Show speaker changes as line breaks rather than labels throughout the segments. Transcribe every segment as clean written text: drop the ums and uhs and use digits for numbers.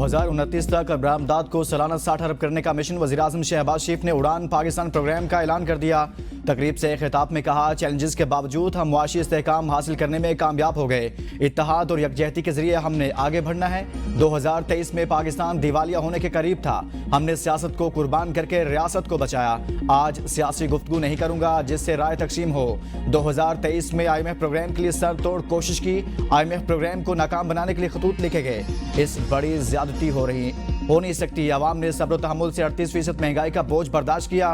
2029 तक बरामदात को सालाना 60 अरब करने का मिशन। वज़ीर-ए-आज़म शहबाज शरीफ ने उड़ान पाकिस्तान प्रोग्राम का ऐलान कर दिया। तकरीब से खिताब में कहा, चैलेंजेस के बावजूद हम मुआशी इस्तेहकाम हासिल करने में कामयाब हो गए। इत्तेहाद और यकजहती के जरिए हमने आगे बढ़ना है। 2023 में पाकिस्तान दिवालिया होने के करीब था। हमने सियासत को कुर्बान करके रियासत को बचाया। आज सियासी गुफ्तगू नहीं करूंगा जिससे राय तकसीम हो। 2023 में IMF प्रोग्राम के लिए सर तोड़ कोशिश की। IMF प्रोग्राम को नाकाम बनाने के लिए खतूत लिखे गए। इस बड़ी ज्यादती हो नहीं सकती। आवाम ने सब्र तहम्मुल से 38% महंगाई का बोझ बर्दाश्त किया।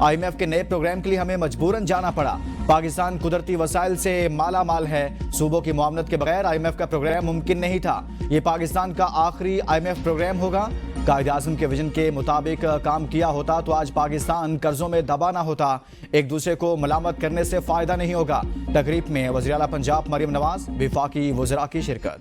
IMF के नए प्रोग्राम के लिए हमें मजबूरन जाना पड़ा। पाकिस्तान कुदरती वसाइल से माला माल है। सूबों की मुआवनत के बगैर IMF का प्रोग्राम मुमकिन नहीं था। ये पाकिस्तान का आखिरी IMF प्रोग्राम होगा। कायद-ए-आज़म के विजन के मुताबिक काम किया होता तो आज पाकिस्तान कर्जों में दबा ना होता। एक दूसरे को मलामत करने से फायदा नहीं होगा। तकरीब में वज़ीर आला पंजाब मरियम नवाज, वफाकी वज़रा की शिरकत।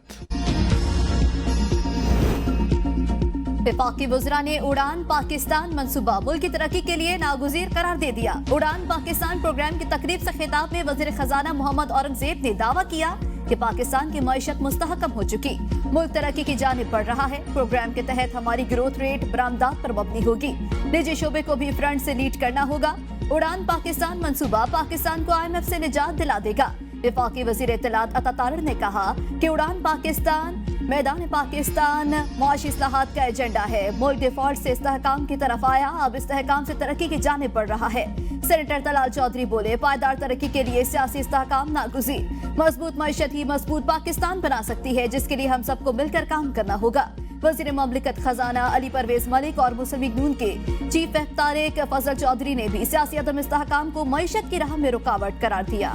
वफाकी वज़रा ने उड़ान पाकिस्तान मंसूबा मुल्क की तरक्की के लिए नागुज़ीर करार दे दिया। उड़ान पाकिस्तान प्रोग्राम की तकरीब से खिताब में वज़ीर खजाना मोहम्मद औरंगज़ेब ने दावा किया कि पाकिस्तान की मईशत मुस्तहकम हो चुकी, मुल्क तरक्की की जानिब बढ़ रहा है। प्रोग्राम के तहत हमारी ग्रोथ रेट बरामदात पर मबनी होगी। निजी शोबे को भी फ्रंट से लीड करना होगा। उड़ान पाकिस्तान मंसूबा पाकिस्तान को IMF से निजात दिला देगा। वफाकी वज़ीर इत्तलात अता तारिर ने कहा कि उड़ान पाकिस्तान मैदान पाकिस्तान मुआशी इस्लाहात का एजेंडा है। मुल्क डिफॉल्ट से इस्तेहकाम की तरफ आया, अब इस्तेहकाम से तरक्की की जानिब बढ़ रहा है। सेनेटर तलाल चौधरी बोले, पायदार तरक्की के लिए सियासी इस्तेहकाम नागुज़ीर। मजबूत मईशत ही मजबूत पाकिस्तान बना सकती है, जिसके लिए हम सबको मिलकर काम करना होगा। वज़ीर ममलिकत खजाना अली परवेज मलिक और मुस्लिम लीग नून के चीफ तारिक फजल चौधरी ने भी सियासी अदम इस्तेहकाम को मईशत की राह में रुकावट करार दिया।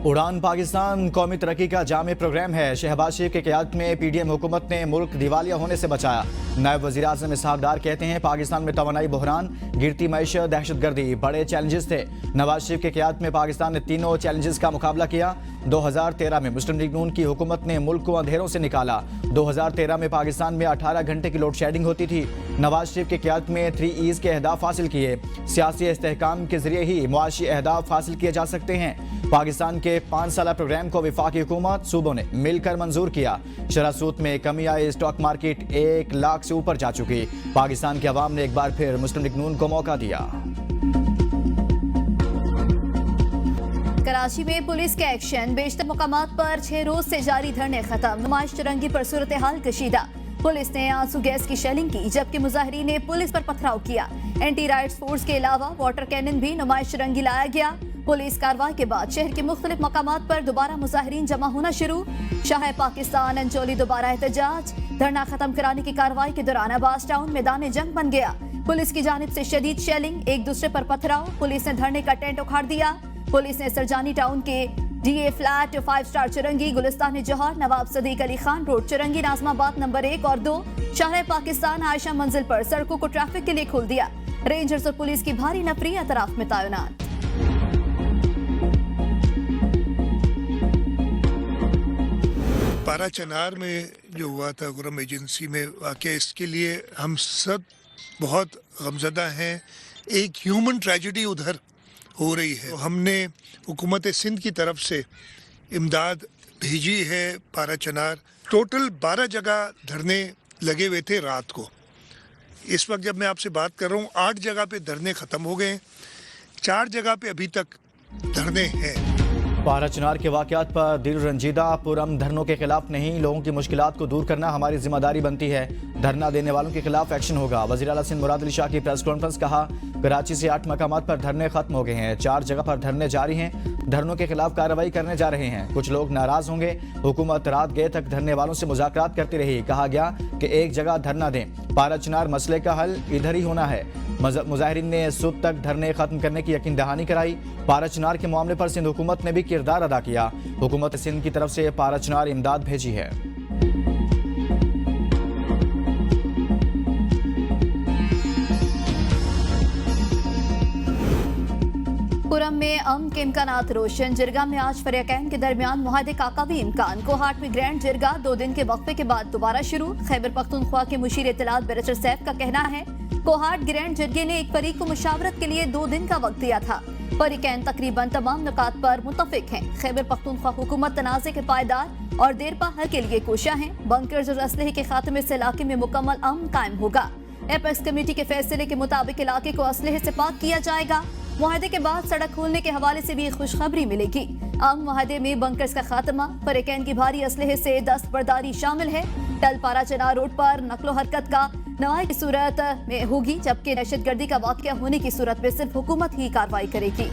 उड़ान पाकिस्तान कौमी तरक्की का जामे प्रोग्राम है। शहबाज शरीफ की क़यादत में PDM हुकूमत ने मुल्क दिवालिया होने से बचाया। नायब वज़ीर आज़म इसहाक डार कहते हैं, पाकिस्तान में तवानाई बहरान, गिरती मईशत, दहशतगर्दी बड़े चैलेंजेस थे। नवाज शरीफ की क़यादत में पाकिस्तान ने तीनों चैलेंजेस का मुकाबला किया। 2013 में मुस्लिम लीग नून की हुकूमत ने मुल्क को अंधेरों से निकाला। 2013 में पाकिस्तान में 18 घंटे की लोड शेडिंग होती थी। नवाज शरीफ की क़यादत में 3 E's के अहदाफ हासिल किए। सियासी इस्तेहकाम के जरिए ही मुआशी अहदाफ हासिल किए जा सकते हैं। पाकिस्तान के 5 साला प्रोग्राम को वफाकी हुकूमत सूबों ने मिलकर मंजूर किया। शरह सूद में कमी आई। स्टॉक मार्केट 1 लाख से ऊपर जा चुकी। पाकिस्तान के अवाम ने एक बार फिर मुस्लिम लीग नून को मौका दिया।
कराची में पुलिस के एक्शन, बेशतर मुकामात पर 6 रोज से जारी धरने खत्म। नुमाइश तिरंगी पर सूरत हाल कशीदा। पुलिस ने आंसू गैस की शेलिंग की, जबकि मुजाहिरीन ने पुलिस पर पथराव किया। एंटी राइट्स फोर्स के अलावा वाटर कैनन भी नुमाइश तिरंगी लाया गया। पुलिस कार्रवाई के बाद शहर के मुख्तलिफ मकामात पर दोबारा मुजाहिरीन जमा होना शुरू। शाह पाकिस्तान अंजोली दोबारा एहतजाज। धरना खत्म कराने की कार्रवाई के दौरान अब्बास टाउन मैदान जंग बन गया। पुलिस की जानिब से शदीद शेलिंग, एक दूसरे पर पथराव। पुलिस ने धरने का टेंट उखाड़ दिया। पुलिस ने सरजानी टाउन के DA flat, 5 star Chowrangi, Gulistan जौहर, नवाब सदीक अली खान रोड चुरंगी, नाजमाबाद नंबर 1 और 2, शाह पाकिस्तान आयशा मंजिल पर सड़कों को ट्रैफिक के लिए खोल दिया। रेंजर्स और पुलिस की भारी नफरी अतराफ में तैनात।
पारा चनार में जो हुआ था गुरम एजेंसी में वाक़या, इसके लिए हम सब बहुत गमज़दा हैं। एक ह्यूमन ट्रेजेडी उधर हो रही है। हमने हुकूमत सिंध की तरफ से इमदाद भेजी है। पारा चनार टोटल 12 जगह धरने लगे हुए थे रात को। इस वक्त जब मैं आपसे बात कर रहा हूँ 8 जगह पे धरने ख़त्म हो गए, 4 जगह पे अभी तक धरने हैं।
पारा चनार के वाक़यात पर दिल रंजीदा, पुरम धरनों के खिलाफ नहीं, लोगों की मुश्किलात को दूर करना हमारी जिम्मेदारी बनती है। धरना देने वालों के खिलाफ एक्शन होगा। वज़ीर आला सिंध मुराद अली शाह की प्रेस कॉन्फ्रेंस, कहा कराची से 8 मकामात पर धरने खत्म हो गए हैं, 4 जगह पर धरने जारी हैं। धरनों के खिलाफ कार्रवाई करने जा रहे हैं। कुछ लोग नाराज होंगे। हुकूमत रात गए तक धरने वालों से मुज़ाकरात करती रही। कहा गया कि एक जगह धरना दें। पारा चनार मसले का हल इधर ही होना है। मुजाहिरीन ने सुबह तक धरने खत्म करने की यकीन दहानी कराई। पारा चनार के मामले पर सिंध हुकूमत ने भी किरदार अदा किया। हुकूमत सिंध की तरफ से पारा चनार इमदाद भेजी है।
पुरम में अमन के इम्कानात रोशन। जिरगा में आज फरीकैन के दरमियान मुआहदे का कवी इम्कान। कोहाट में ग्रैंड जिरगा 2 दिन के वक्फे के बाद दोबारा शुरू। खैबर पख्तूनख्वा के मुशीर इत्तलात बैरिस्टर सैफ का कहना है, कोहाट ग्रैंड जिरगे ने एक फरीक को मुशावरत के लिए 2 दिन का वक्त दिया था। फरीकैन तकरीबन तमाम नुकात पर मुत्तफिक हैं। खैबर पख्तूनख्वा हुकूमत तनाज़े के पायदार और देरपा हल के लिए कोशियां हैं। बंकर्स और असलहे के खात्मे से इलाके में मुकम्मल अमन कायम होगा। एपेक्स कमेटी के फैसले के मुताबिक इलाके को असलहे से पाक किया जाएगा। मुआहदे के बाद सड़क खोलने के हवाले से भी खुशखबरी मिलेगी। आम मुआहदे में बंकर्स का खात्मा, फरीकैन की भारी असलहे से दस्तबरदारी शामिल है। टलपारा चनार रोड पर नकलो हरकत का नवाई की सूरत में होगी, जबकि दहशतगर्दी का वाक़या होने की सूरत में सिर्फ हुकूमत ही कार्रवाई करेगी।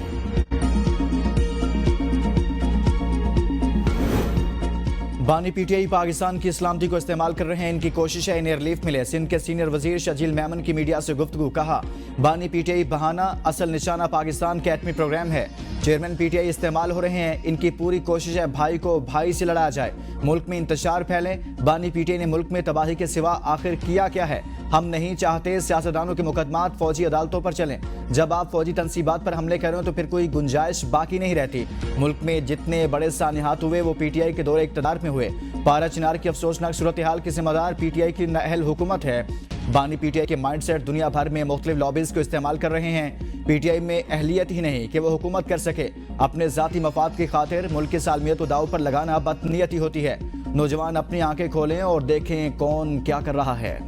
बानी पीटीआई पाकिस्तान की सलामती को इस्तेमाल कर रहे हैं, इनकी कोशिश है इन्हें रिलीफ मिले। सिंध के सीनियर वजीर शजील मेमन की मीडिया से गुफ्तगू, कहा बानी पीटीआई बहाना, असल निशाना पाकिस्तान के एटमी प्रोग्राम है। चेयरमैन पीटीआई इस्तेमाल हो रहे हैं, इनकी पूरी कोशिश है भाई को भाई से लड़ाया जाए, मुल्क में इंतशार फैले। बानी पीटीआई ने मुल्क में तबाही के सिवा आखिर किया क्या है? हम नहीं चाहते सियासतदानों के मुकदमात फौजी अदालतों पर चलें। जब आप फौजी तनसीबात पर हमले कर रहे हो तो फिर कोई गुंजाइश बाकी नहीं रहती। मुल्क में जितने बड़े सानिहात हुए वो पीटीआई के दौरे इक़्तिदार में हुए। पारा चिनार की अफसोसनाक सूरत हाल की जिम्मेदार पीटीआई की नाअहल हुकूमत है। बानी पीटीआई के माइंड सेट दुनिया भर में मुख्तलिफ लॉबीज को इस्तेमाल कर रहे हैं। पीटीआई में अहलियत ही नहीं कि वो हुकूमत कर सके। अपने ज़ाती मफाद की खातिर मुल्क की सालमियत को दाव पर लगाना बदनीयती होती है। नौजवान अपनी आंखें खोलें और देखें कौन क्या कर रहा है।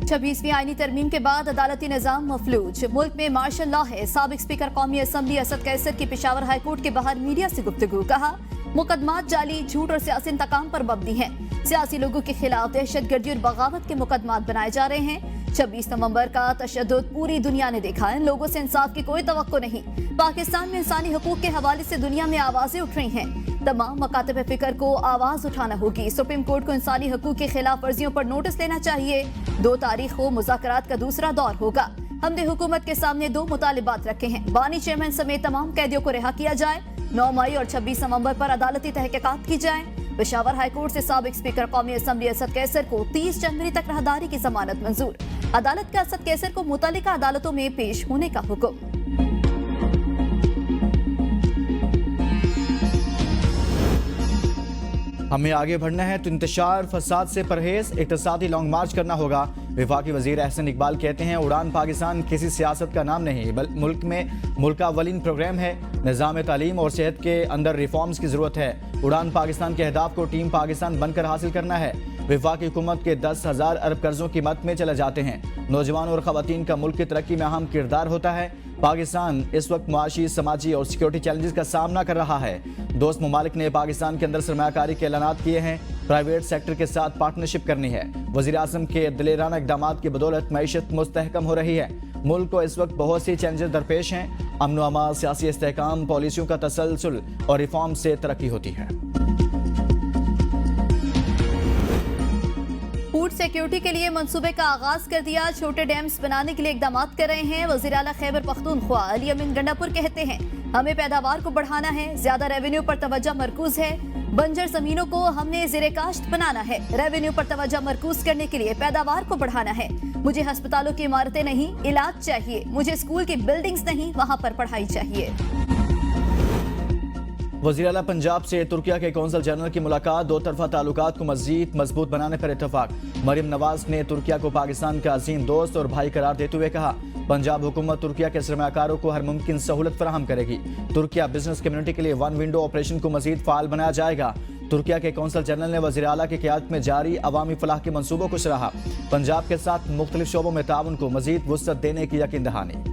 26वीं आईनी तरमीम के बाद अदालती निज़ाम मफलूज, मुल्क में मार्शल लॉ है। साबिक स्पीकर कौमी असम्बली असद कैसर की पेशावर हाई कोर्ट के बाहर मीडिया से गुफ्तगू, कहा मुकदमात जाली, झूठ और सियासी इंतकाम पर मबनी हैं। सियासी लोगों के खिलाफ दहशतगर्दी और बगावत के मुकदमात बनाए जा रहे हैं। 26 नवंबर का तशद्दुद पूरी दुनिया ने देखा। इन लोगों से इंसाफ की कोई तवक्को नहीं। पाकिस्तान में इंसानी हकूक के हवाले से दुनिया में आवाजें उठ रही हैं। तमाम मकातब फिक्र को आवाज उठाना होगी। सुप्रीम कोर्ट को इंसानी हकूक की खिलाफ वर्जियों पर नोटिस लेना चाहिए। 2 तारीख को मुज़ाकरात का दूसरा दौर होगा। हमने हुकूमत के सामने 2 मुतालिबात रखे हैं। बानी चेयरमैन समेत तमाम कैदियों को रिहा किया जाए। 9 मई और 26 नवंबर पर अदालती तहकीकात की जाए। पेशावर हाई कोर्ट से साबिक स्पीकर कौमी असम्बली असद कैसर को 30 जनवरी तक राहदारी की जमानत मंजूर। अदालत का असद कैसर को मुतल्लिका अदालतों में पेश होने का हुक्म।
हमें आगे बढ़ना है तो इंतशार फसाद से परहेज, इक्तिसादी लॉन्ग मार्च करना होगा। वफाकी वजीर अहसन इकबाल कहते हैं उड़ान पाकिस्तान किसी सियासत का नाम नहीं, बल्कि मुल्क में मुल्कावलीन प्रोग्राम है। निज़ाम तालीम और सेहत के अंदर रिफॉर्म्स की ज़रूरत है। उड़ान पाकिस्तान के अहदाफ को टीम पाकिस्तान बनकर हासिल करना है। वफाकी हुकूमत के 10,000 अरब कर्जों की मद में चले जाते हैं। नौजवान और ख़वातीन का मुल्क की तरक्की में अहम किरदार होता है। पाकिस्तान इस वक्त मुआशी, समाजी और सिक्योरिटी चैलेंजेस का सामना कर रहा है। दोस्त ममालिक ने पाकिस्तान के अंदर सरमायाकारी के ऐलानात किए हैं। प्राइवेट सेक्टर के साथ पार्टनरशिप करनी है। वज़ीर आज़म के दिलेराना इक़दामात की बदौलत मईशत मुस्तहकम हो रही है। मुल्क को इस वक्त बहुत सी चैलेंजेस दरपेश हैं। अमन व अमान, सियासी इस्तेहकाम, पॉलिसियों का तसलसल और रिफॉर्म से तरक्की होती है।
फूड सिक्योरिटी के लिए मंसूबे का आगाज कर दिया। छोटे डैम्स बनाने के लिए इकदाम कर रहे हैं। वज़ीर आला खैबर पख्तूनख्वा अली अमीन गंडापुर कहते हैं हमें पैदावार को बढ़ाना है, ज्यादा रेवेन्यू पर तवज्जो मरकूज है। बंजर जमीनों को हमने ज़ेरे काश्त बनाना है। रेवेन्यू पर तवज्जो मरकूज करने के लिए पैदावार को बढ़ाना है। मुझे अस्पतालों की इमारतें नहीं, इलाज चाहिए। मुझे स्कूल की बिल्डिंग्स नहीं, वहाँ पर पढ़ाई चाहिए।
वज़ीर आला पंजाब से तुर्किया के कौंसल जनरल की मुलाकात, 2 तरफा ताल्लुकात को मज़ीद मजबूत बनाने पर इत्तफाक। मरियम नवाज ने तुर्किया को पाकिस्तान का अजीम दोस्त और भाई करार देते हुए कहा पंजाब हुकूमत तुर्किया के सरमायाकारों को हर मुमकिन सहूलत फराहम करेगी। तुर्किया बिजनेस कम्युनिटी के लिए 1 विंडो ऑपरेशन को मजीद फाल बनाया जाएगा। तुर्किया के कौंसल जनरल ने वज़ीर आला की क़यादत में जारी अवामी फलाह के मंसूबों को सराहा। पंजाब के साथ मुख्तलिफ शोबों में ताउन को मजीद वुसअत देने की यकीन दहानी।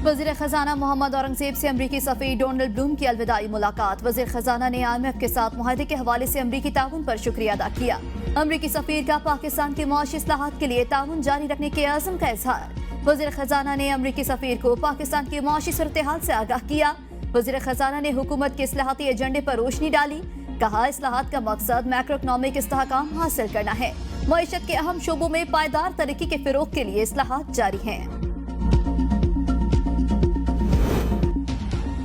वज़ीर खजाना मोहम्मद औरंगजेब से अमरीकी सफ़ीर डोनाल्ड ब्लूम की अलविदाई मुलाकात। वज़ीर खजाना ने IMF के साथ मुआहदे के हवाले से अमरीकी ताउन पर शुक्रिया अदा किया। अमरीकी सफ़ीर का पाकिस्तान के मुआशी इस्लाहात के लिए ताउन जारी रखने के अज़्म का इजहार। वज़ीर खजाना ने अमरीकी सफ़ीर को पाकिस्तान की मुआशी सूरत-ए-हाल से आगाह किया। वज़ीर खजाना ने हुकूमत के इस्लाहाती एजेंडे पर रोशनी डाली। कहा इस्लाहात का मकसद मैक्रो इकनॉमिक इस्तेहकाम हासिल करना है। मईशत के अहम शोबों में पायदार तरक्की के फ़रोग़ के लिए इस्लाहात जारी हैं।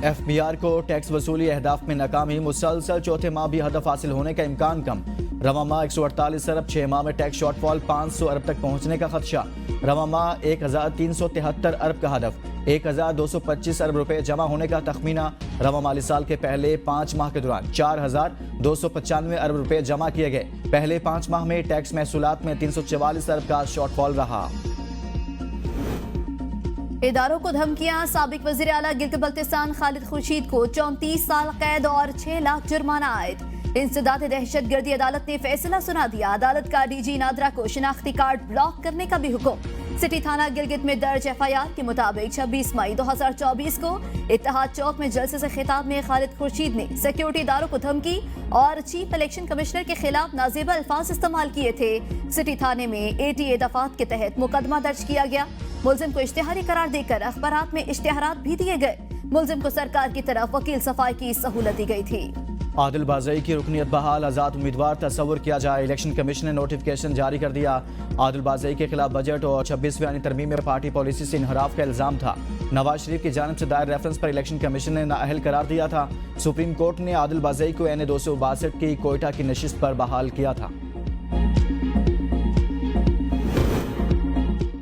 FBR को टैक्स वसूली अहदाफ में नाकामी, मुसलसल चौथे माह भी हदफ हासिल होने का इम्कान कम। रवा माह 148 अरब, 6 माह में टैक्स शॉर्टफॉल 500 अरब तक पहुंचने का खदशा। रवा माह 1373 अरब का हदफ, 1225 अरब रुपए जमा होने का तखमीना। रवा माली साल के पहले 5 माह के दौरान 4,295 अरब रुपए जमा किए गए। पहले 5 माह में टैक्स महसूलात में 344 अरब का शॉर्टफॉल रहा।
इदारों को धमकियां, साबिक वजीर आला गिलगित बल्तिस्तान खालिद खुर्शीद को 34 साल कैद और 6 लाख जुर्माना आयद। इंसदाद दहशतगर्दी अदालत ने फैसला सुना दिया। अदालत का डीजी नादरा को शिनाख्ती कार्ड ब्लॉक करने का भी हुक्म। सिटी थाना गिलगित में दर्ज एफआईआर के मुताबिक 26 मई 2024 को इत्तेहाद चौक में जलसे से खिताब में खालिद खुर्शीद ने सिक्योरिटी इदारों को धमकी और चीफ इलेक्शन कमिश्नर के खिलाफ नाजेबा अल्फाज इस्तेमाल किए थे। सिटी थाने में ATA दफात के तहत मुकदमा दर्ज किया गया। मुलजिम को इश्तिहारी करार देकर अखबारात में इश्तिहारात भी दिए गए। मुलजिम को सरकार की तरफ वकील सफाई की सहूलत दी गई थी।
आदिल बाज़ई की रुकनियत बहाल, आज़ाद उम्मीदवार तस्वुर किया जाए। इलेक्शन कमीशन ने नोटिफिकेशन जारी कर दिया। आदिल बाज़ई के खिलाफ बजट और 26वीं आईनी तरमीम में पार्टी पॉलिसी से इनहराफ का इल्जाम था। नवाज शरीफ की जानिब से दायर रेफरेंस पर इलेक्शन कमीशन ने नाअहल करार दिया था। सुप्रीम कोर्ट ने आदिल बाज़ई को NA 262 की कोयटा की नशिस्त पर बहाल किया था।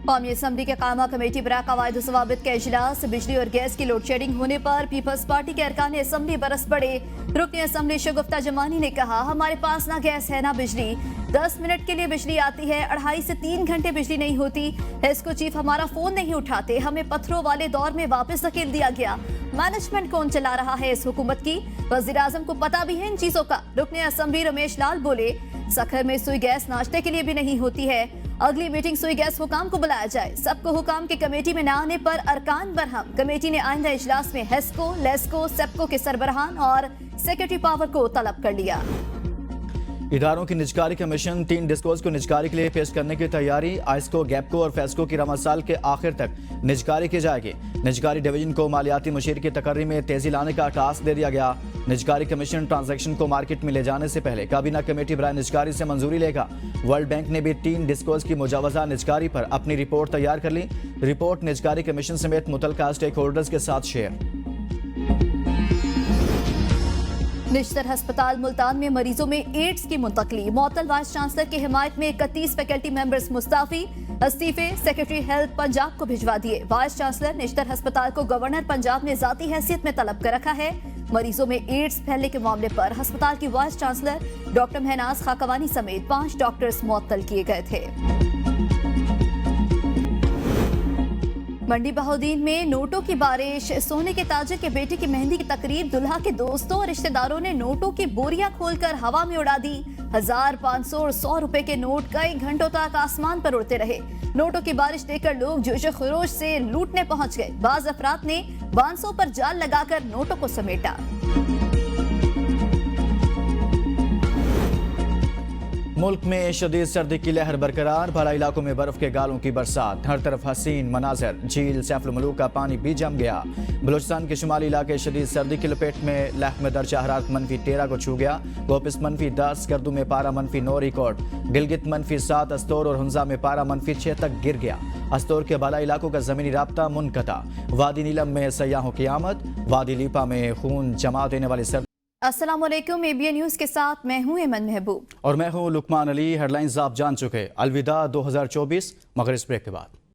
कौमी असम्बली के कायमा कमेटी बरा कवायद ज़वाबित का इजलास। बिजली और गैस की लोड शेडिंग होने पर पीपल्स पार्टी के अरकान असम्बली बरस पड़े। रुकन असम्बली शगुफ्ता जमानी ने कहा, हमारे पास ना गैस है ना बिजली। 10 मिनट के लिए बिजली आती है, 2.5 से 3 घंटे बिजली नहीं होती। हेस्को चीफ हमारा फोन नहीं उठाते, हमें पत्थरों वाले दौर में वापस धकेल दिया गया। मैनेजमेंट कौन चला रहा है इस हुकूमत की? वज़ीर आज़म को पता भी है इन चीजों का। रुकन असम्बली रमेश लाल बोले, सखर में सुई गैस नाश्ते के लिए भी नहीं होती है। अगली मीटिंग सुई गैस हुकाम को बुलाया जाए। सबको हुकाम की कमेटी में न आने पर अरकान बरहम। कमेटी ने आइंदा इजलास में हेस्को, लेस्को, सेप्को के सरबराहान और सेक्रेटरी पावर को तलब कर लिया।
इदारों की निजकारी कमीशन 3 डिस्कोज को निजकारी के लिए पेश करने की तैयारी। आइस्को, गैपको और फेस्को की रमज़ साल के आखिर तक निजकारी की जाएगी। निजकारी डिवीजन को मालियाती मुशीर की तकर्री में तेजी लाने का टास्क दे दिया गया। निजकारी कमीशन ट्रांजैक्शन को मार्केट में ले जाने से पहले काबीना कमेटी बराए निजकारी से मंजूरी लेगा। वर्ल्ड बैंक ने भी 3 डिस्कोज की मुजावजा निजकारी पर अपनी रिपोर्ट तैयार कर ली। रिपोर्ट निजकारी कमीशन समेत मुतल्लिका स्टेक होल्डर्स के साथ शेयर।
निश्तर हस्पताल मुल्तान में मरीजों में एड्स की मुंतकली। मुअत्तल वाइस चांसलर की हिमायत में 31 फैकल्टी मेंबर्स मुस्ताफी। इस्तीफे सेक्रेटरी हेल्थ पंजाब को भिजवा दिए। वाइस चांसलर निश्तर हस्पताल को गवर्नर पंजाब ने जाती हैसियत में तलब कर रखा है। मरीजों में एड्स फैलने के मामले पर हस्पताल की vice chancellor doctor Mehnaz Khakwani समेत 5 डॉक्टर्स मुअत्तल किए गए थे। मंडी बहाउद्दीन में नोटों की बारिश। सोने के ताजर के बेटे की मेहंदी की तकरीब। दुल्हा के दोस्तों और रिश्तेदारों ने नोटों की बोरियां खोलकर हवा में उड़ा दी। 1000, 500 और 100 रुपए के नोट कई घंटों तक आसमान पर उड़ते रहे। नोटों की बारिश देखकर लोग जोश खरोश से लूटने पहुंच गए। बाज अफराद ने बांसों पर जाल लगाकर नोटों को समेटा।
मुल्क में शदीद सर्दी की लहर बरकरार। बाला इलाकों में बर्फ के गालों की बरसात। हर तरफ हसीन मनाजर। झील सैफुल मलूक का पानी भी जम गया। बलूचिस्तान के शुमाली इलाके शदीद सर्दी की लपेट में। लह में दर्जा हरारत -13 को छू गया। गोपिस -10, गर्दू में पारा -9 रिकॉर्ड। गिलगित -7, अस्तोर और हुंजा में पारा -6 तक गिर गया। अस्तोर के बाला इलाकों का जमीनी राब्ता मुनक़ता। वादी नीलम में सयाहों की आमद। वादी लीपा में खून जमा देने वाली सर्दी।
अस्सलाम वालेकुम, ABN न्यूज़ के साथ मैं हूं एमन महबूब
और मैं हूं लुकमान अली। हेडलाइंस आप जान चुके। अलविदा 2024 मगर इस ब्रेक के बाद।